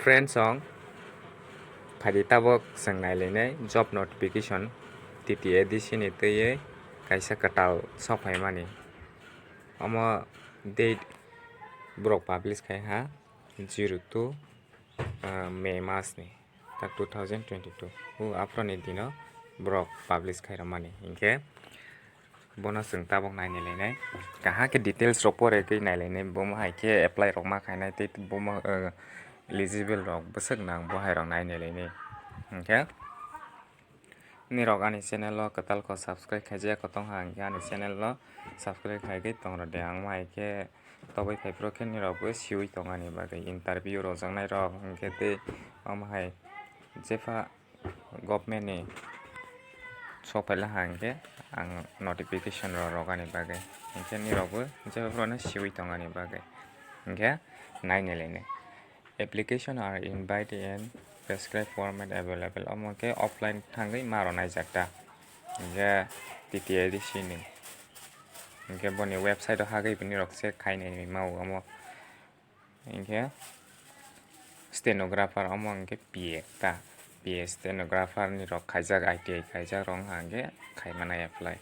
friend song phadi tabok sangnai lene job notification Ttaadc ni teye kaisa katal sokhai mani omo date brok publish khai ha 02 May mas ni tak 2022 hu aproni dino brok publish khai ramani inke bono sung tabok nai lene kaha ke details report ke nai lene bomo hai ke apply rok ma khai nai te bomo eligible rok bwsak nang bo hai rok nai lene okay ni rok ani channel lo katal ko subscribe khaija ko tong hang ani channel lo subscribe khaige tong ro de ang mai ke tobai khai pro khe ni rok bo siwi tong ani bagai interview ro jangnai rok ke te am hai jefa government ni sopaila hang ke ang notification ro rok ani bagai ke ni rok bo jefa pro na siwi tong ani bagai ke nai lene application are invited in prescribed format available omoke offline thangai maro naijakta ge Ttaadc ni ge boni website hagai bini rok se khainai ni mau omo ge stenographer omo ge PA stenographer ni rok khaijak ITI khaijak rong hange khaimana apply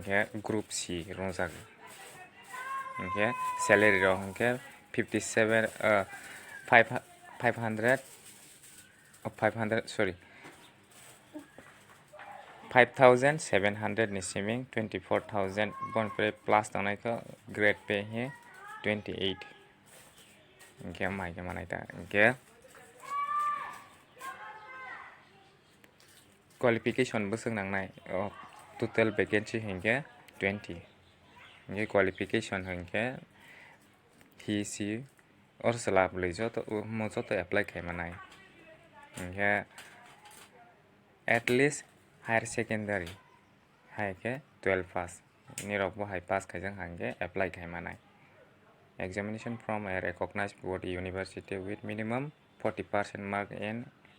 ge group C rongjak ge salary rok ge 57 500 sorry 5700 ni siming 24000 bon pre plus tangnai ko grade pay he 28 ge mai ge manai ta ge qualification busung nangnai total vacancy hingge 20 ge qualification hingge TC or salab le joto mo joto apply khai manai ge at least higher secondary hai ke 12 pass ni rok bo hai pass khaijang hange apply khai manai examination from a recognized board university with minimum 40% mark in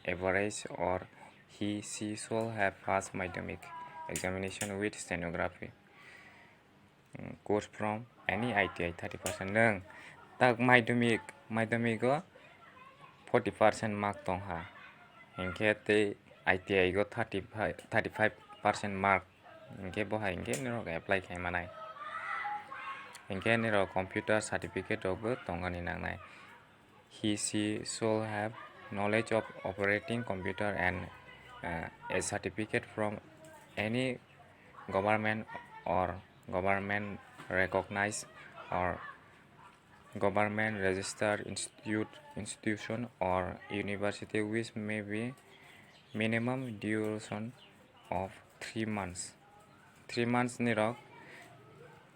average or she shall have passed madhyamik examination with stenography course from any ITI 30% nang tak madhyamik go 40% mark tongha hingke te ITI go 35% mark hingke bo hai hingke ni rok apply khai manai hingke ni rok computer certificate rok bo tongani nangnai she shall have knowledge of operating computer and a certificate from any government or government recognized or government registered institution or university which may be minimum duration of 3 months ni rok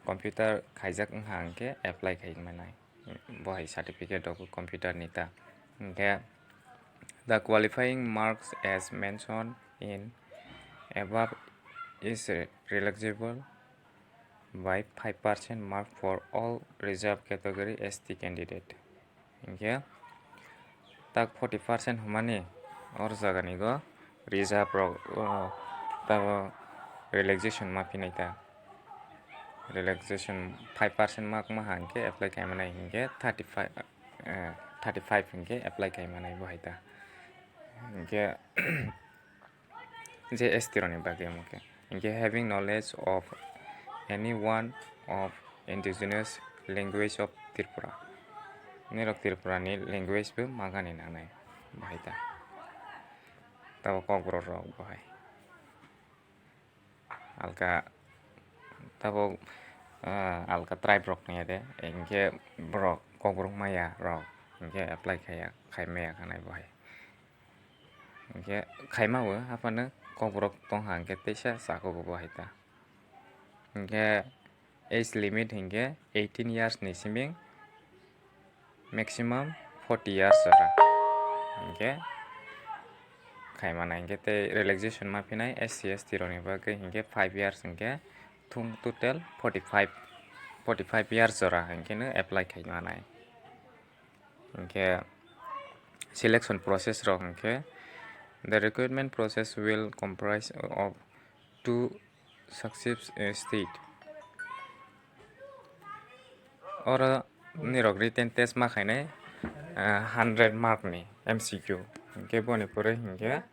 computer khaijak hang ke apply khai manai bohai certificate of computer nita ke the qualifying marks as mentioned in above is realizable by 5% mark for all reserved category ST candidate okay tak 40% humani or jagani go reserve rok tabo relaxation ma pinai ta relaxation 5% mark ma hangke apply khai manai hingke 35 hingke apply khai manai bohai ta hingke je ST roni bage moke hingke having knowledge of any one of indigenous language of Tripura ni rok Tripura ni language bo magani nangnai bohai ta tabo kokbro rok bohai alka tabo alka tribe rok ni ade hingke brok kokbro maya rok hingke apply khai maya kanai bohai hingke khaimawo hapano kokbro tongha hingke teisa sako bo bohai ta hingke age limit hingke 18 years ni siming maximum 40 years ora hingke khaimana hingke te relaxation ma pinai SC ST roni bagui hingke 5 years hingke thung total 45 years ora hingke no apply khai manai hingke selection process rok hingke the recruitment process will comprise of 2 successive stage ora ni rok written test ma khainai 100 mark ni MCQ hingke boni pore hingke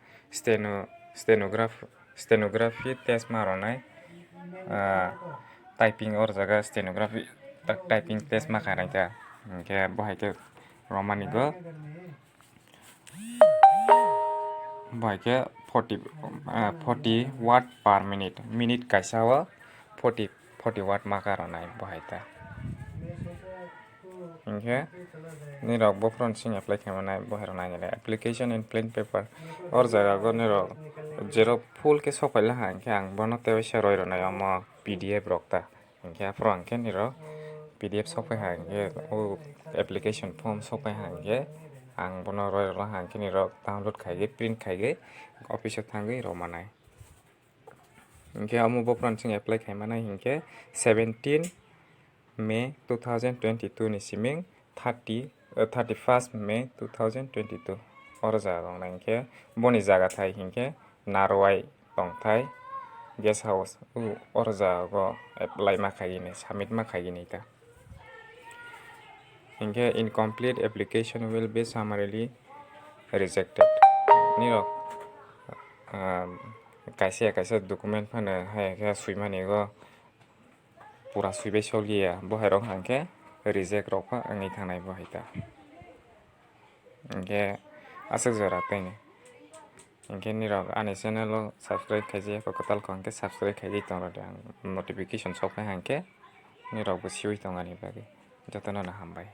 stenography test maronai typing or jaga stenography typing test ma khainai ta hingke bohai ke romani go bohai ke 40 watt per minute kaisa o 40 watt ma karonai bohai ta hingke ni rok bo front sing apply khamanai bohai rok nainai application in plain paper or jaga go ni rok jero full ke sokaila hangke ang bono tebesa roi ronai omo PDF rok ta hingke afro hangke ni rok PDF sokai hangke o application form sokai hangke ang bono roi ro hangke ni rok download khaige print khaige office o thangui romanai hingke amo bo front sing apply khaimanai hingke 17 May 2022 ni siming 31st May 2022 or jaga hingke boni jaga thai hingke narwai tongthai guest house or jaga go apply ma khaigini submit ma khaigini ta hingke incomplete application will be summarily rejected ni rok kaisa document phano haike suimani go pura suibai solgiya bohai rok hangke reject rok pha angi thangnai bohai ta hingke asuk jora taini hingke ni rok ani channel o subscribe khaijak kotal ko hangke subscribe khaijai tongo ang notification sokai hangke ni rok bo siwi tongani bagi jotono no hambai.